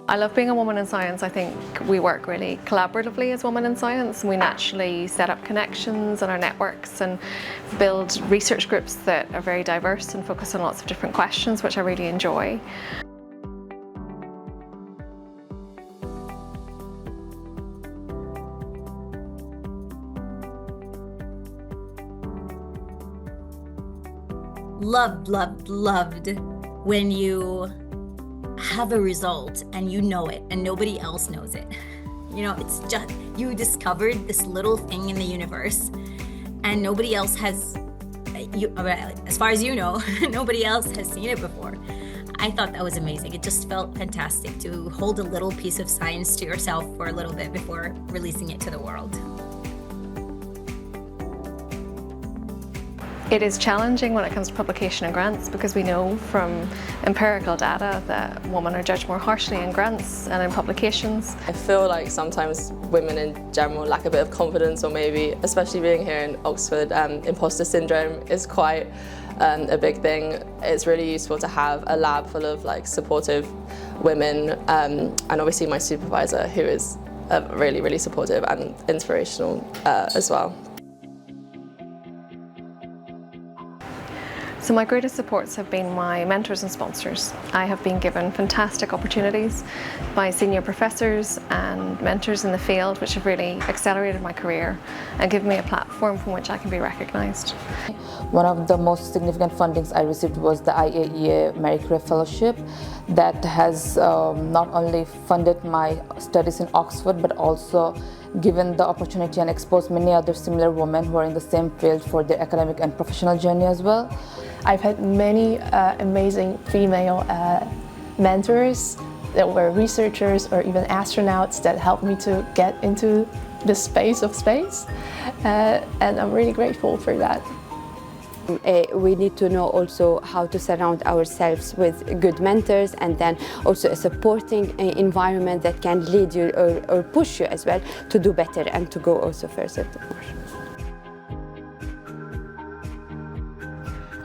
I love being a woman in science. I think we work really collaboratively as women in science. We naturally set up connections and our networks and build research groups that are very diverse and focus on lots of different questions, which I really enjoy. Loved when you have a result and you know it and nobody else knows it. You know, it's just, you discovered this little thing in the universe and nobody else has, as far as you know, nobody else has seen it before. I thought that was amazing. It just felt fantastic to hold a little piece of science to yourself for a little bit before releasing it to the world. It is challenging when it comes to publication and grants because we know from empirical data that women are judged more harshly in grants and in publications. I feel like sometimes women in general lack a bit of confidence, or maybe, especially being here in Oxford, imposter syndrome is quite a big thing. It's really useful to have a lab full of supportive women, and obviously my supervisor, who is really, really supportive and inspirational as well. So my greatest supports have been my mentors and sponsors. I have been given fantastic opportunities by senior professors and mentors in the field, which have really accelerated my career and given me a platform from which I can be recognised. One of the most significant fundings I received was the IAEA Marie Curie Fellowship that has not only funded my studies in Oxford, but also given the opportunity and exposed many other similar women who are in the same field for their academic and professional journey as well. I've had many amazing female mentors that were researchers or even astronauts that helped me to get into the space of space, and I'm really grateful for that. We need to know also how to surround ourselves with good mentors, and then also a supporting environment that can lead you or push you as well to do better and to go also further.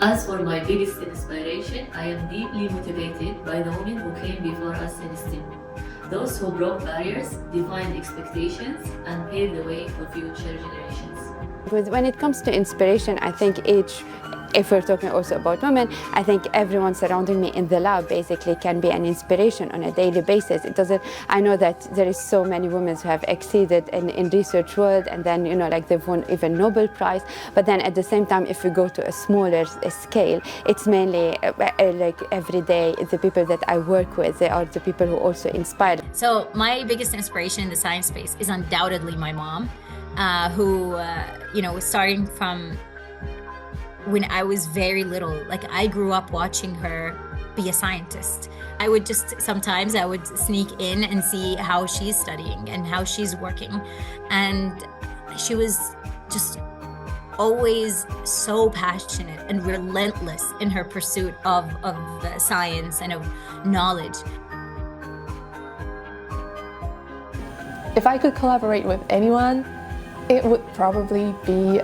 As for my biggest inspiration, I am deeply motivated by the women who came before us in STEM. Those who broke barriers, defined expectations, and paved the way for future generations. When it comes to inspiration, I think if we're talking also about women, I think everyone surrounding me in the lab basically can be an inspiration on a daily basis. I know that there is so many women who have exceeded in research world, and then they've won even Nobel Prize. But then at the same time, if we go to a smaller scale, it's mainly like every day the people that I work with, they are the people who also inspire. So my biggest inspiration in the science space is undoubtedly my mom, who was starting from when I was very little. Like, I grew up watching her be a scientist. I would sneak in and see how she's studying and how she's working. And she was just always so passionate and relentless in her pursuit of the science and of knowledge. If I could collaborate with anyone, it would probably be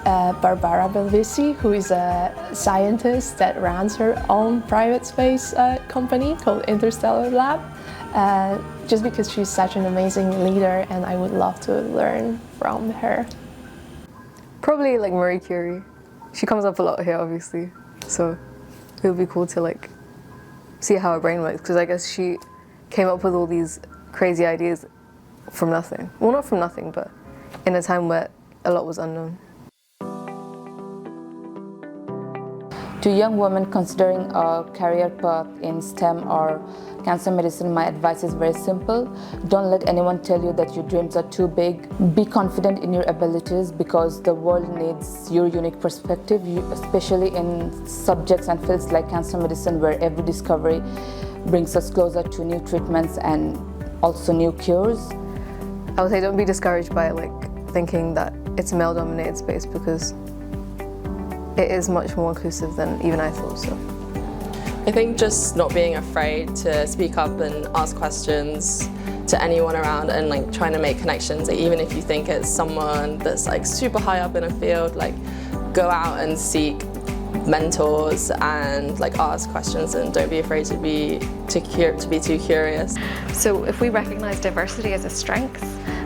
Barbara Belvisi, who is a scientist that runs her own private space company called Interstellar Lab, just because she's such an amazing leader and I would love to learn from her. Probably Marie Curie. She comes up a lot here, obviously, so it would be cool to see how her brain works, because I guess she came up with all these crazy ideas from nothing. Well, not from nothing, but in a time where a lot was unknown. To young women considering a career path in STEM or cancer medicine, my advice is very simple. Don't let anyone tell you that your dreams are too big. Be confident in your abilities, because the world needs your unique perspective, especially in subjects and fields like cancer medicine, where every discovery brings us closer to new treatments and also new cures. I would say don't be discouraged by thinking that it's a male-dominated space, because it is much more inclusive than even I thought so. I think just not being afraid to speak up and ask questions to anyone around, and trying to make connections. Even if you think it's someone that's super high up in a field, go out and seek mentors and like ask questions, and don't be afraid to be too curious. So if we recognise diversity as a strength,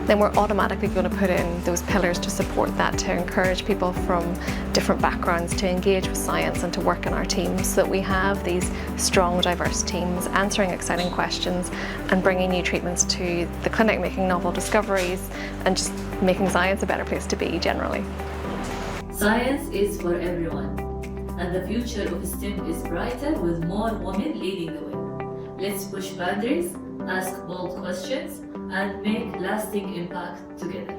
then we're automatically going to put in those pillars to support that, to encourage people from different backgrounds to engage with science and to work in our teams, so that we have these strong, diverse teams answering exciting questions and bringing new treatments to the clinic, making novel discoveries and just making science a better place to be generally. Science is for everyone, and the future of STEM is brighter with more women leading the way. Let's push boundaries, ask bold questions, and make lasting impact together.